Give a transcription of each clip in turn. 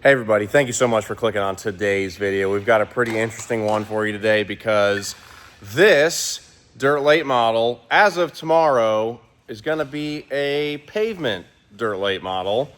Hey everybody, thank you so much for clicking on today's video. We've got a pretty interesting one for you today because this dirt late model, as of tomorrow, is gonna be a pavement dirt late model.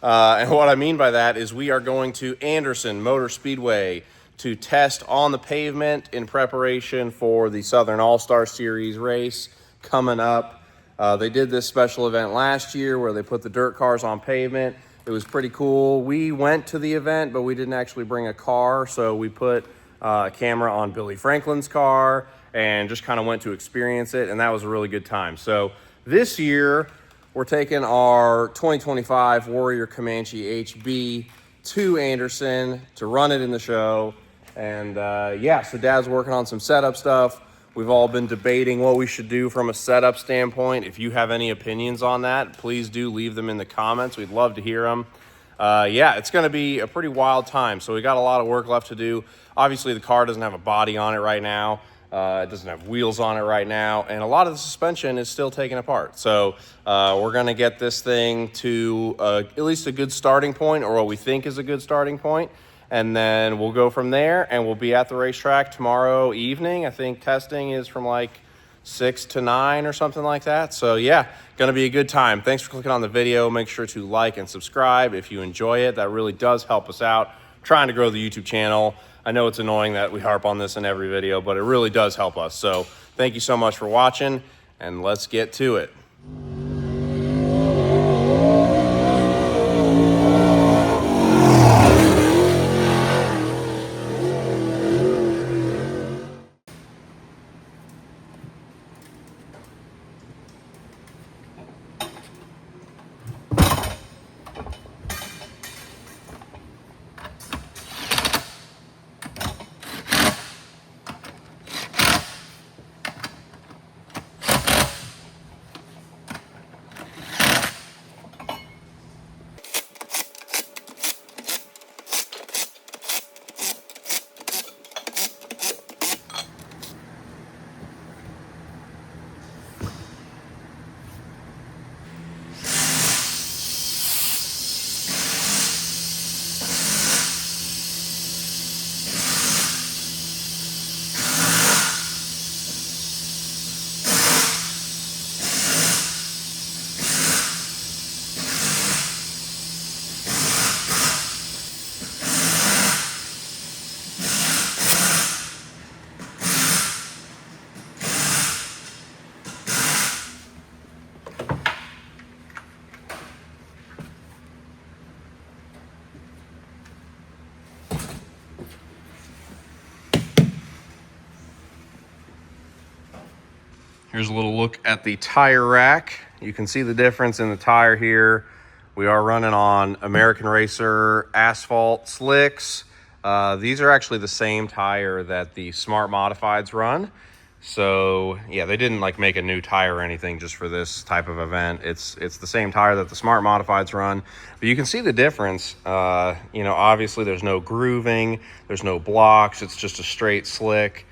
And what I mean by that is we are going to Anderson Motor Speedway to test on the pavement in preparation for the Southern All-Star Series race coming up. They did this special event last year where they put the dirt cars on pavement. It was pretty cool. We went to the event, but we didn't actually bring a car, so we put a camera on Billy Franklin's car and just kind of went to experience it, and that was a really good time. So this year, we're taking our 2025 Warrior Comanche HB to Anderson to run it in the show. And yeah, so Dad's working on some setup stuff. We've all been debating what we should do from a setup standpoint. If you have any opinions on that, please do leave them in the comments. We'd love to hear them. Yeah, it's going to be a pretty wild time. So we got a lot of work left to do. Obviously, the car doesn't have a body on it right now. It doesn't have wheels on it right now. And a lot of the suspension is still taken apart. So we're going to get this thing to at least a good starting point, or what we think is a good starting point. And then we'll go from there, and we'll be at the racetrack tomorrow evening. I think testing is from like 6 to 9 or something like that. So yeah, gonna be a good time. Thanks for clicking on the video. Make sure to like and subscribe if you enjoy it. That really does help us out trying to grow the YouTube channel. I know it's annoying that we harp on this in every video, but it really does help us. So thank you so much for watching, and let's get to it. Here's a little look at the tire rack. You can see the difference in the tire here. We are running on American Racer asphalt slicks. These are actually the same tire that the Smart Modifieds run. So yeah, they didn't like make a new tire or anything just for this type of event. It's the same tire that the Smart Modifieds run, but you can see the difference. You know, obviously there's no grooving, there's no blocks. It's just a straight slick.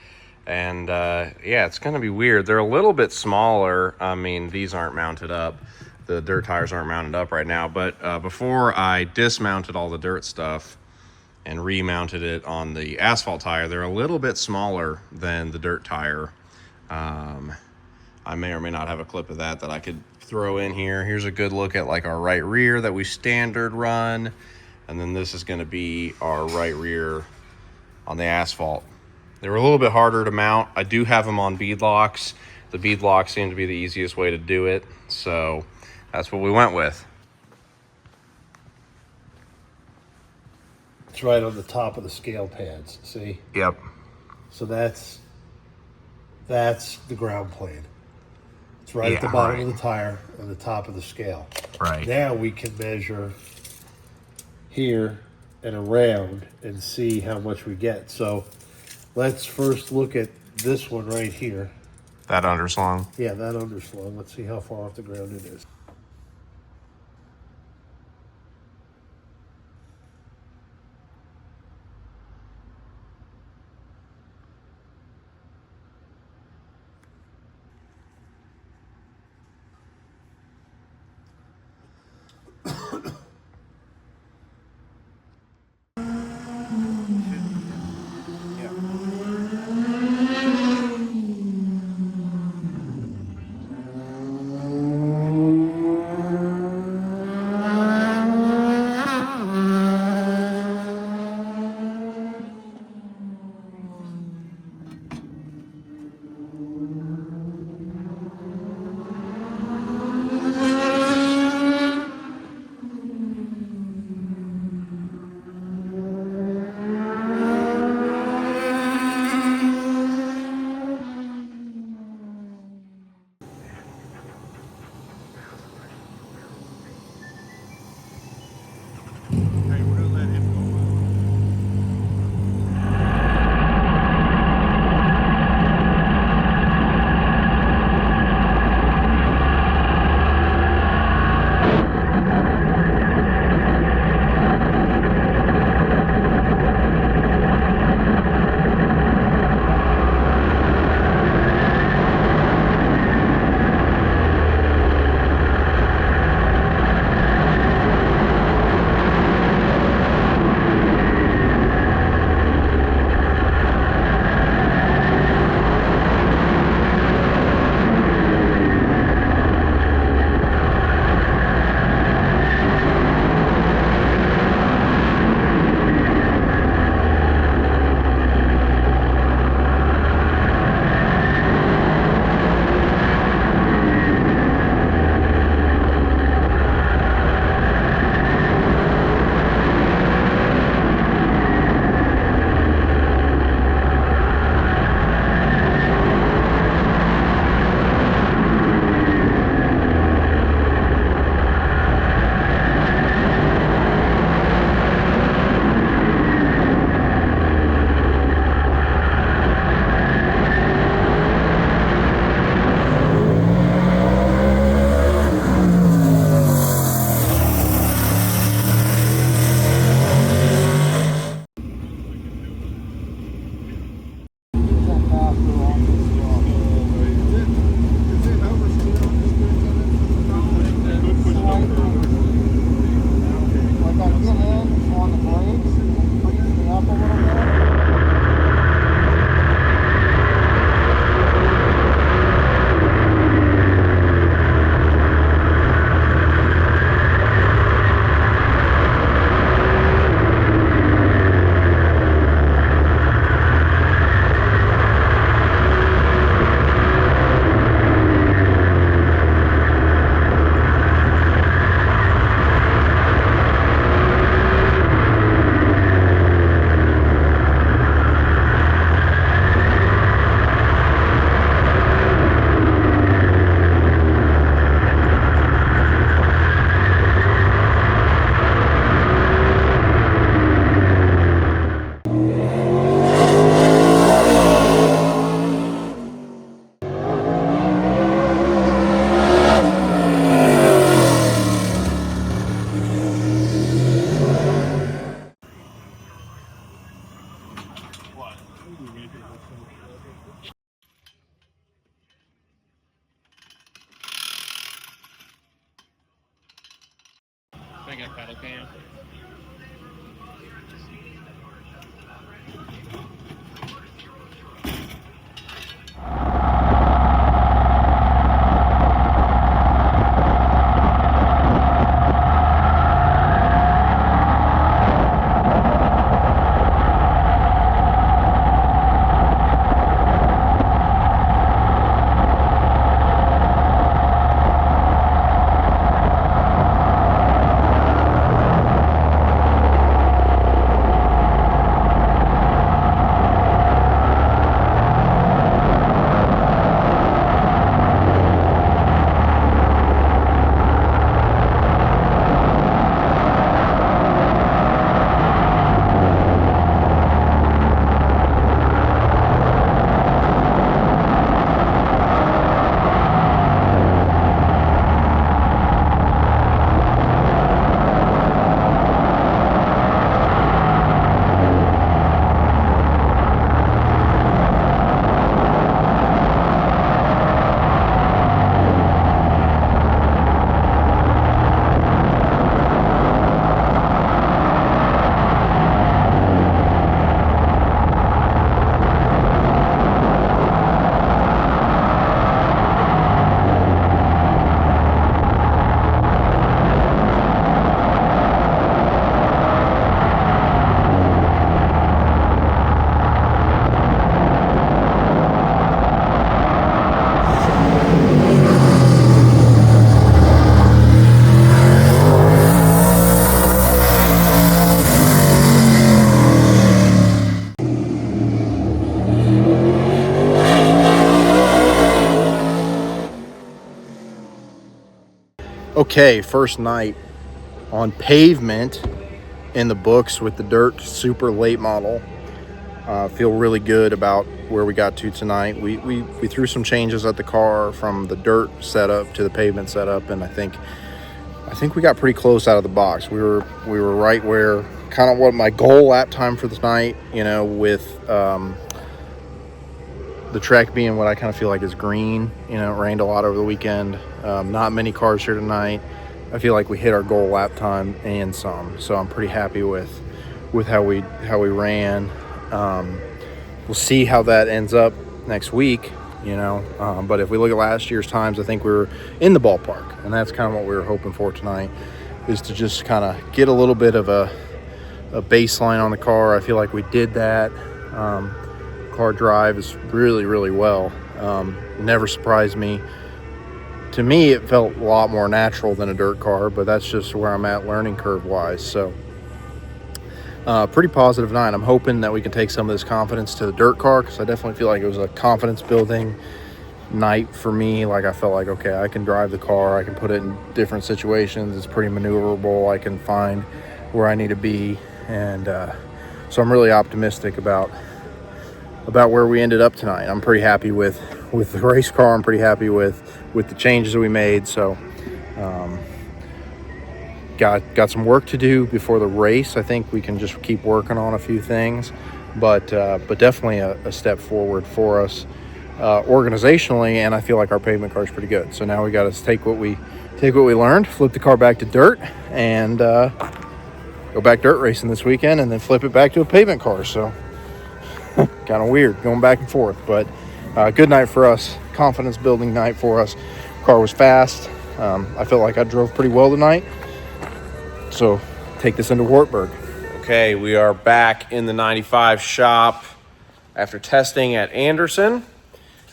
And yeah, it's gonna be weird. They're a little bit smaller. I mean, these aren't mounted up. The dirt tires aren't mounted up right now, but before I dismounted all the dirt stuff and remounted it on the asphalt tire, they're a little bit smaller than the dirt tire. I may or may not have a clip of that I could throw in here. Here's a good look at like our right rear that we standard run. And then this is gonna be our right rear on the asphalt. They were a little bit harder to mount. I do have them on bead locks. The bead locks seem to be the easiest way to do it. So that's what we went with. It's right on the top of the scale pads, see? Yep. So that's the ground plane. It's right at the bottom of the tire on the top of the scale. Right. Now we can measure here and around and see how much we get. So let's first look at this one right here. That underslung? Yeah, that underslung. Let's see how far off the ground it is. can. Okay, first night on pavement in the books with the dirt super late model. Feel really good about where we got to tonight. We threw some changes at the car from the dirt setup to the pavement setup, and I think we got pretty close out of the box. We were right where kind of what my goal lap time for the night, you know, with the track being what I kind of feel like is green. You know, it rained a lot over the weekend. Not many cars here tonight. I feel like we hit our goal lap time and some, so I'm pretty happy with how we ran. We'll see how that ends up next week, you know. But if we look at last year's times, I think we were in the ballpark, and that's kind of what we were hoping for tonight, is to just kind of get a little bit of a baseline on the car. I feel like we did that. Car drives really well. Never surprised me. To me, it felt a lot more natural than a dirt car, but that's just where I'm at learning curve wise. So pretty positive night. I'm hoping that we can take some of this confidence to the dirt car, because I definitely feel like it was a confidence building night for me. Like, I felt like, okay, I can drive the car, I can put it in different situations, it's pretty maneuverable, I can find where I need to be. And so I'm really optimistic about where we ended up tonight. I'm pretty happy with the race car. I'm pretty happy with the changes that we made. So got some work to do before the race. I think we can just keep working on a few things, but definitely a step forward for us organizationally. And I feel like our pavement car is pretty good. So now we got to take what we learned, flip the car back to dirt, and go back dirt racing this weekend, and then flip it back to a pavement car. So kind of weird going back and forth, but good night for us. Confidence building night for us. Car was fast. I felt like I drove pretty well tonight. So take this into Wartburg. Okay, we are back in the 95 shop after testing at Anderson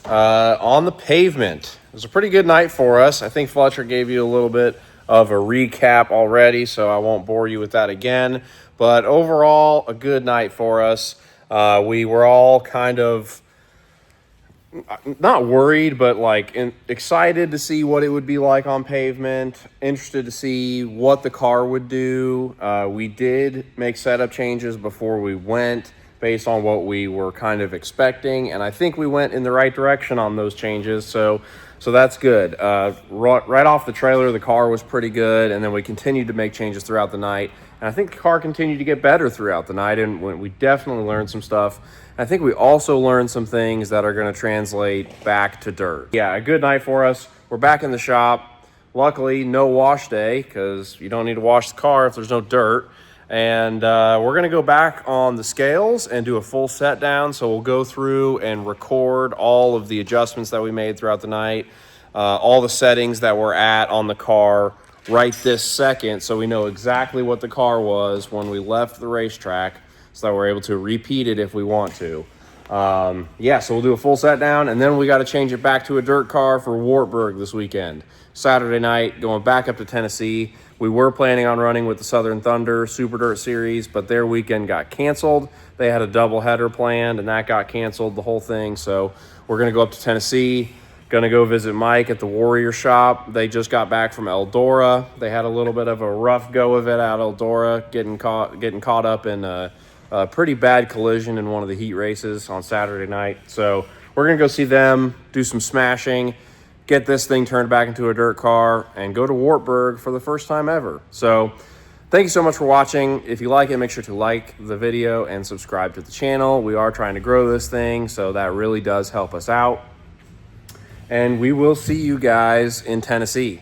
on the pavement. It was a pretty good night for us. I think Fletcher gave you a little bit of a recap already, so I won't bore you with that again. But overall, a good night for us. We were all kind of not worried, but like excited to see what it would be like on pavement, interested to see what the car would do. We did make setup changes before we went based on what we were kind of expecting, and I think we went in the right direction on those changes, so that's good. Right off the trailer, the car was pretty good, and then we continued to make changes throughout the night, and I think the car continued to get better throughout the night, and we definitely learned some stuff. I think we also learned some things that are going to translate back to dirt. Yeah, a good night for us. We're back in the shop. luckily no wash day, because you don't need to wash the car if there's no dirt. And we're gonna go back on the scales and do a full set down. So we'll go through and record all of the adjustments that we made throughout the night, all the settings that we're at on the car right this second, so we know exactly what the car was when we left the racetrack, so that we're able to repeat it if we want to. Yeah, so we'll do a full set down, and then we got to change it back to a dirt car for Wartburg this weekend. Saturday night, going back up to Tennessee. We were planning on running with the Southern Thunder Super Dirt Series, but their weekend got canceled. They had a doubleheader planned, and that got canceled, the whole thing. So we're going to go up to Tennessee. Going to go visit Mike at the Warrior Shop. They just got back from Eldora. They had a little bit of a rough go of it at Eldora, getting caught up in a pretty bad collision in one of the heat races on Saturday night. So we're going to go see them, do some smashing, get this thing turned back into a dirt car, and go to Wartburg for the first time ever. So thank you so much for watching. If you like it, make sure to like the video and subscribe to the channel. We are trying to grow this thing, so that really does help us out. And we will see you guys in Tennessee.